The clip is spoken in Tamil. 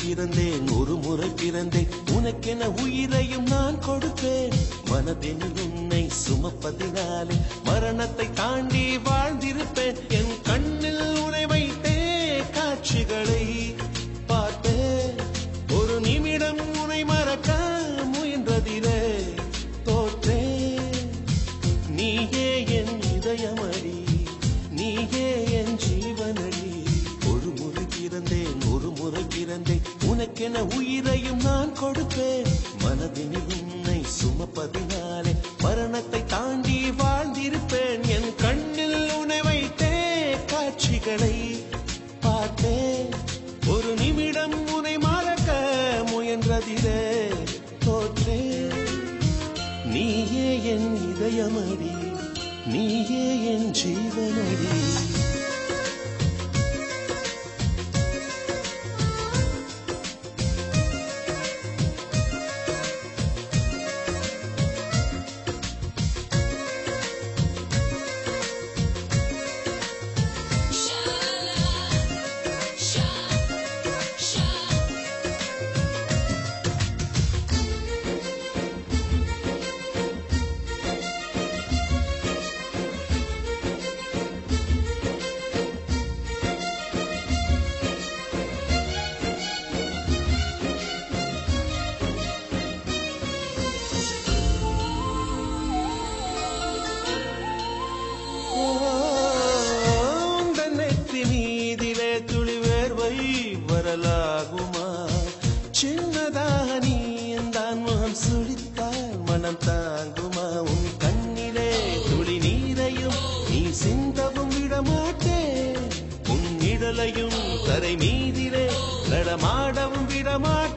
பிறந்தேன் ஒரு முறை பிறந்தேன் உனக்கென உயிரையும் நான் கொடுப்பேன் மனதினில் உன்னை சுமப்பதினாலே மரணத்தை தாண்டி வாழ்ந்திருப்பேன் என் கண்ணில் உன்னை வைத்தே காட்சிகளை பார்த்தேன் ஒரு நிமிடம் உன்னை மறக்க முயன்றதிலே தோற்றேன் நீயே என் இதயமடி நீயே என் ஜீவனடி ஒரு முறை பிறந்தேன் ஒரு முறை பிறந்தேன் உனக்கென உயிரையும் நான் கொடுப்பேன் மனதினில் உன்னை சுமப்பதினாலே மரணத்தை தாண்டி வாழ்ந்திருப்பேன் என் கண்ணில் உன்னை வைத்தே காட்சிகளை பார்த்தேன் ஒரு நிமிடம் உன்னை மறக்க முயன்றதிலே தோற்றேன் நீயே என் இதயமடி நீயே என் ஜீவனடி வரலாகுமா சின்னதாக நீ எந்தான் முகம் சுழித்தால் மனம் தாங்குமா உன் கண்ணிலே துளி நீரையும் நீ சிந்தவும் விடமாட்டேன் உன் நிழலையும் தரை மீதிலே நடமாடவும் விடமாட்டேன்